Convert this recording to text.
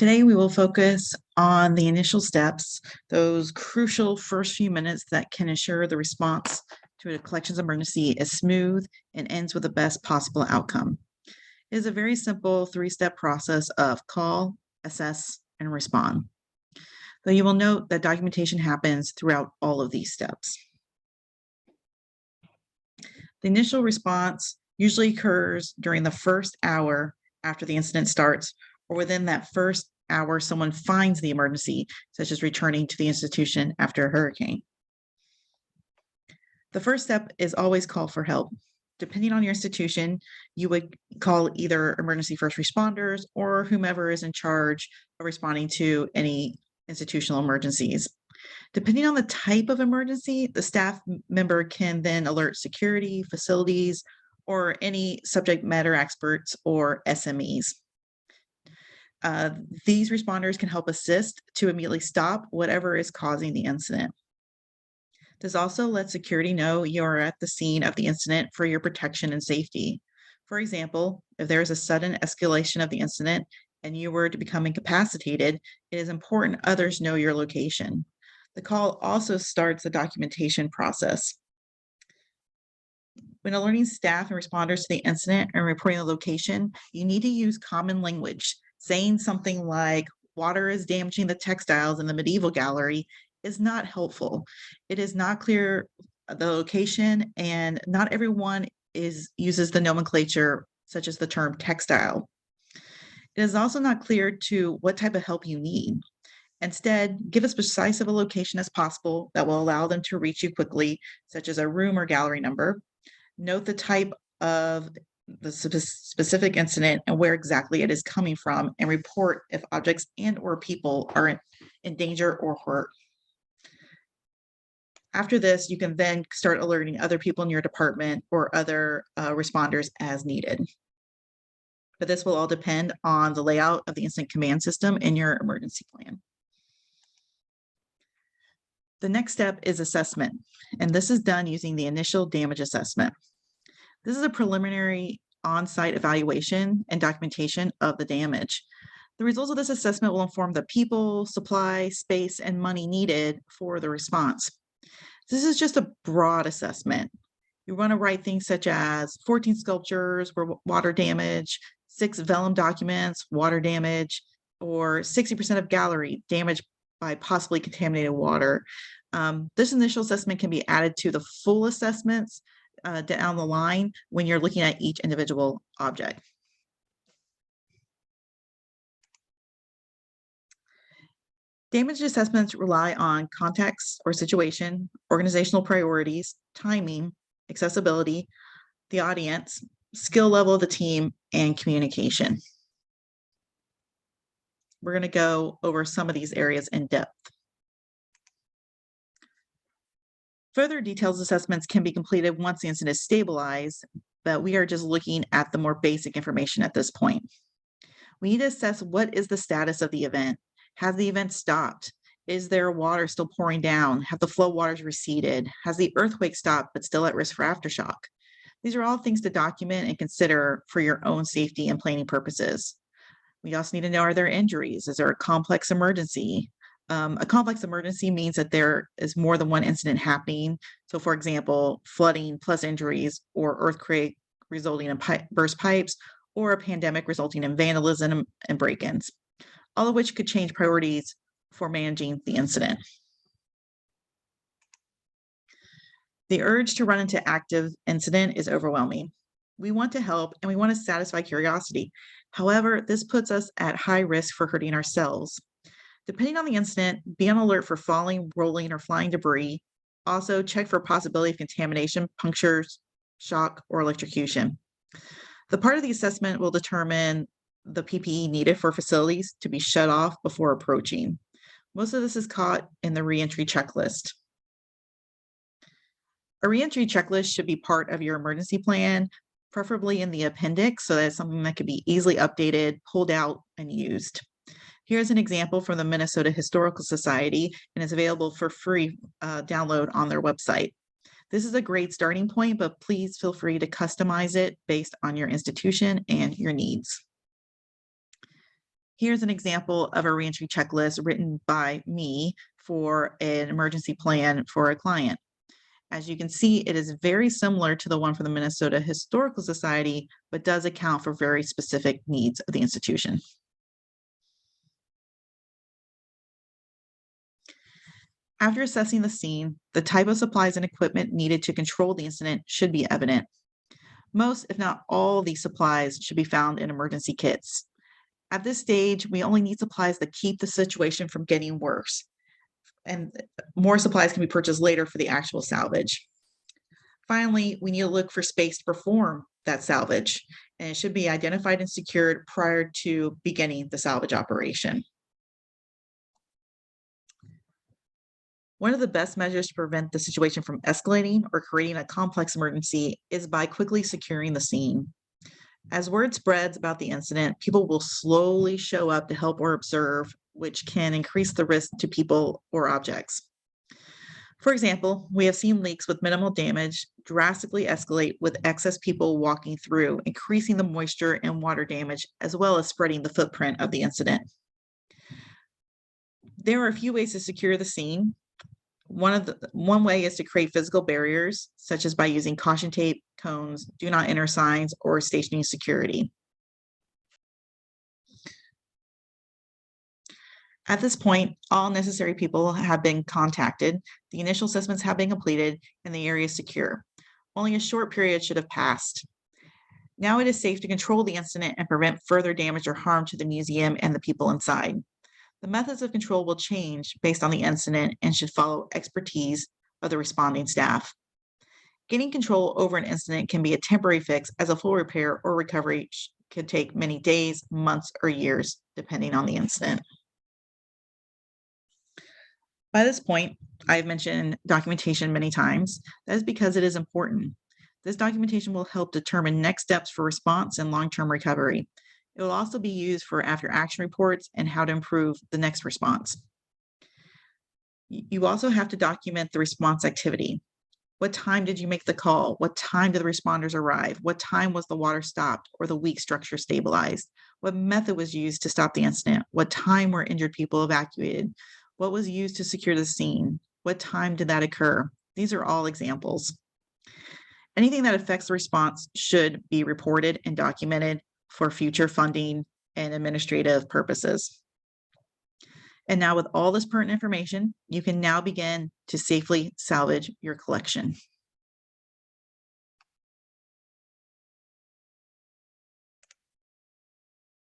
Today, we will focus on the initial steps, those crucial first few minutes that can ensure the response to a collections emergency is smooth and ends with the best possible outcome. It is a very simple three-step process of call, assess, and respond. Though you will note that documentation happens throughout all of these steps. The initial response usually occurs during the first hour after the incident starts, or within that first hour someone finds the emergency, such as returning to the institution after a hurricane. The first step is always call for help. Depending on your institution, you would call either emergency first responders or whomever is in charge of responding to any institutional emergencies. Depending on the type of emergency, the staff member can then alert security, facilities, or any subject matter experts or SMEs. These responders can help assist to immediately stop whatever is causing the incident. This also lets security know you are at the scene of the incident for your protection and safety. For example, if there is a sudden escalation of the incident and you were to become incapacitated, it is important others know your location. The call also starts the documentation process. When alerting staff and responders to the incident and reporting the location, you need to use common language. Saying something like, "Water is damaging the textiles in the medieval gallery," is not helpful. It is not clear the location, and not everyone uses the nomenclature, such as the term textile. It is also not clear to what type of help you need. Instead, give as precise of a location as possible that will allow them to reach you quickly, such as a room or gallery number. Note the type of the specific incident and where exactly it is coming from, and report if objects and or people are in danger or hurt. After this, you can then start alerting other people in your department or other responders as needed. But this will all depend on the layout of the incident command system in your emergency plan. The next step is assessment, and this is done using the initial damage assessment. This is a preliminary on-site evaluation and documentation of the damage. The results of this assessment will inform the people, supply, space, and money needed for the response. This is just a broad assessment. You want to write things such as 14 sculptures were water damage, 6 vellum documents, water damage, or 60% of gallery damaged by possibly contaminated water. This initial assessment can be added to the full assessments down the line when you're looking at each individual object. Damage assessments rely on context or situation, organizational priorities, timing, accessibility, the audience, skill level of the team, and communication. We're going to go over some of these areas in depth. Further details assessments can be completed once the incident is stabilized, but we are just looking at the more basic information at this point. We need to assess what is the status of the event. Has the event stopped? Is there water still pouring down? Have the flow waters receded? Has the earthquake stopped but still at risk for aftershock? These are all things to document and consider for your own safety and planning purposes. We also need to know, are there injuries? Is there a complex emergency? A complex emergency means that there is more than one incident happening. So for example, flooding plus injuries, or earthquake resulting in burst pipes, or a pandemic resulting in vandalism and break-ins, all of which could change priorities for managing the incident. The urge to run into active incident is overwhelming. We want to help and we want to satisfy curiosity. However, this puts us at high risk for hurting ourselves. Depending on the incident, be on alert for falling, rolling, or flying debris. Also, check for possibility of contamination, punctures, shock, or electrocution. The part of the assessment will determine the PPE needed for facilities to be shut off before approaching. Most of this is caught in the reentry checklist. A reentry checklist should be part of your emergency plan, preferably in the appendix, so that it's something that can be easily updated, pulled out, and used. Here's an example from the Minnesota Historical Society, and it's available for free download on their website. This is a great starting point, but please feel free to customize it based on your institution and your needs. Here's an example of a reentry checklist written by me for an emergency plan for a client. As you can see, it is very similar to the one from the Minnesota Historical Society, but does account for very specific needs of the institution. After assessing the scene, the type of supplies and equipment needed to control the incident should be evident. Most, if not all, of these supplies should be found in emergency kits. At this stage, we only need supplies that keep the situation from getting worse, and more supplies can be purchased later for the actual salvage. Finally, we need to look for space to perform that salvage, and it should be identified and secured prior to beginning the salvage operation. One of the best measures to prevent the situation from escalating or creating a complex emergency is by quickly securing the scene. As word spreads about the incident, people will slowly show up to help or observe, which can increase the risk to people or objects. For example, we have seen leaks with minimal damage drastically escalate with excess people walking through, increasing the moisture and water damage, as well as spreading the footprint of the incident. There are a few ways to secure the scene. One way is to create physical barriers, such as by using caution tape, cones, do not enter signs, or stationing security. At this point, all necessary people have been contacted, the initial assessments have been completed, and the area is secure. Only a short period should have passed. Now it is safe to control the incident and prevent further damage or harm to the museum and the people inside. The methods of control will change based on the incident and should follow expertise of the responding staff. Getting control over an incident can be a temporary fix, as a full repair or recovery could take many days, months, or years, depending on the incident. By this point, I've mentioned documentation many times. That is because it is important. This documentation will help determine next steps for response and long-term recovery. It will also be used for after-action reports and how to improve the next response. You also have to document the response activity. What time did you make the call? What time did the responders arrive? What time was the water stopped or the weak structure stabilized? What method was used to stop the incident? What time were injured people evacuated? What was used to secure the scene? What time did that occur? These are all examples. Anything that affects the response should be reported and documented for future funding and administrative purposes. And now with all this pertinent information, you can now begin to safely salvage your collection.